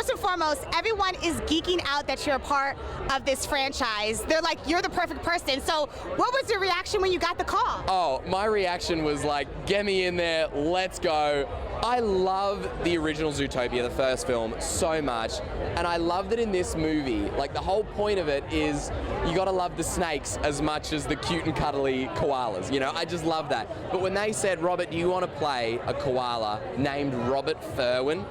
first and foremost, everyone is geeking out that you're a part of this franchise. They're like, you're the perfect person. So what was your reaction when you got the call? Oh, my reaction was like, get me in there, let's go. I love the original Zootopia, the first film, so much. And I love that in this movie, like the whole point of it is you gotta love the snakes as much as the cute and cuddly koalas. You know, I just love that. But when they said, Robert, do you want to play a koala named Robert Furwin?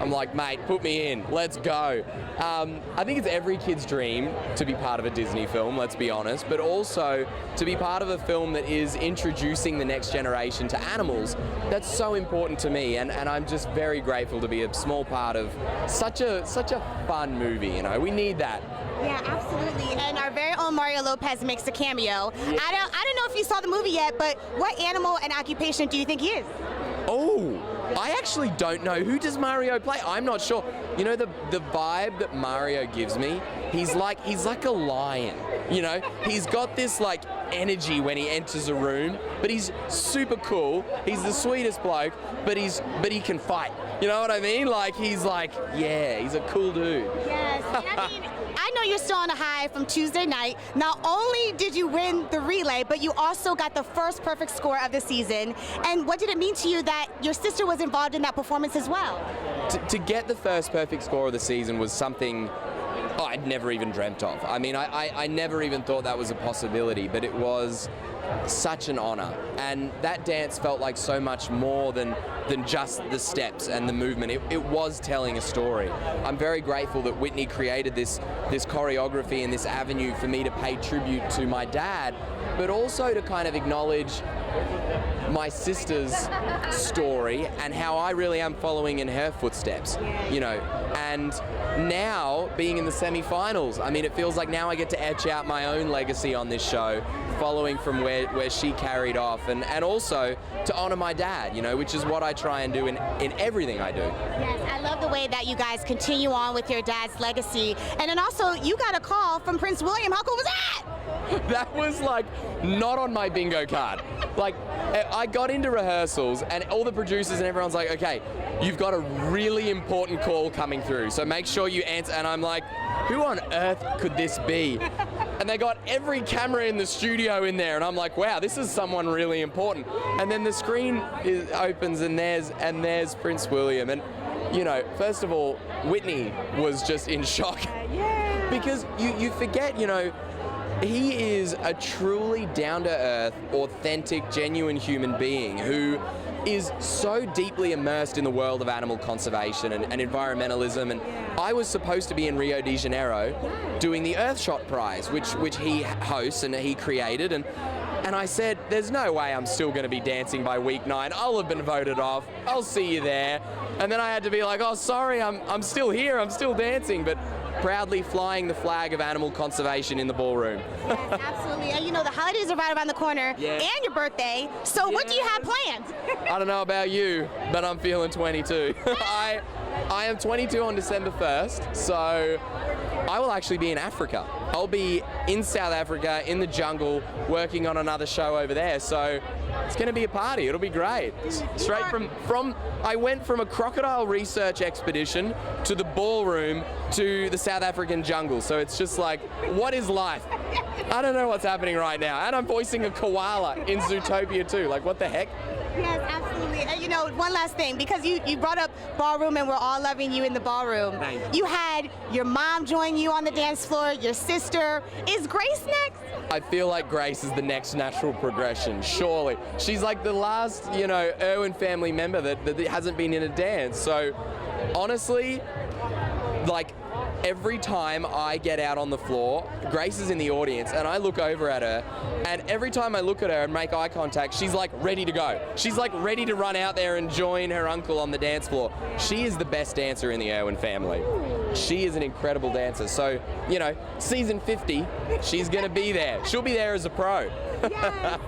I'm like, mate, put me in, let's go. I think it's every kid's dream to be part of a Disney film, let's be honest, but also to be part of a film that is introducing the next generation to animals. That's so important to me, and I'm just very grateful to be a small part of such a fun movie, you know, we need that. Yeah, absolutely. And our very own Mario Lopez makes a cameo. Yeah. I don't know if you saw the movie yet, but what animal and occupation do you think he is? Oh, I actually don't know. Who does Mario play? I'm not sure. You know, the vibe that Mario gives me, he's like a lion. You know, he's got this like energy when he enters a room, but he's super cool. He's the sweetest bloke, but he can fight. You know what I mean? Like he's like, yeah, he's a cool dude. Yes. And I mean, I know you're still on a high from Tuesday night. Not only did you win the relay, but you also got the first perfect score of the season. And what did it mean to you that your sister was involved in that performance as well? To get the first perfect score of the season was something I'd never even dreamt of. I mean, I never even thought that was a possibility, but it was such an honor. And that dance felt like so much more than just the steps and the movement. It was telling a story. I'm very grateful that Whitney created this choreography and this avenue for me to pay tribute to my dad, but also to kind of acknowledge my sister's story and how I really am following in her footsteps, you know. And now, being in the semi-finals, I mean, it feels like now I get to etch out my own legacy on this show, following from where she carried off, and also to honor my dad, you know, which is what I try and do in everything I do. Yes, I love the way that you guys continue on with your dad's legacy. And then also, you got a call from Prince William. How cool was that? That was like not on my bingo card. Like, I got into rehearsals and all the producers and everyone's like, okay, you've got a really important call coming through, so make sure you answer. And I'm like, who on earth could this be? And they got every camera in the studio in there, and I'm like, wow, this is someone really important. And then the screen opens and there's Prince William. And, you know, first of all, Whitney was just in shock. Because you forget, you know, he is a truly down-to-earth, authentic, genuine human being who is so deeply immersed in the world of animal conservation and environmentalism. And I was supposed to be in Rio de Janeiro doing the Earthshot Prize, which he hosts and he created. And I said, there's no way I'm still going to be dancing by week 9. I'll have been voted off. I'll see you there. And then I had to be like, oh, sorry, I'm still here. I'm still dancing. But proudly flying the flag of animal conservation in the ballroom. Yes, absolutely. And you know, the holidays are right around the corner, and your birthday. So what do you have planned? I don't know about you, but I'm feeling 22. I am 22 on December 1st, so I will actually be in Africa. I'll be in South Africa, in the jungle, working on another show over there. So it's going to be a party. It'll be great. Straight from I went from a crocodile research expedition to the ballroom to the South African jungle. So it's just like, what is life? I don't know what's happening right now. And I'm voicing a koala in Zootopia too. Like, what the heck? Yes, absolutely. And you know, one last thing, because you brought up ballroom and we're all loving you in the ballroom. You had your mom join you on the dance floor, your sister. Is Grace next? I feel like Grace is the next natural progression, surely. She's like the last, you know, Irwin family member that hasn't been in a dance. So honestly, like, every time I get out on the floor, Grace is in the audience, and I look over at her, and every time I look at her and make eye contact, she's like ready to go. She's like ready to run out there and join her uncle on the dance floor. She is the best dancer in the Irwin family. She is an incredible dancer. So, you know, season 50, she's gonna be there. She'll be there as a pro. Yes.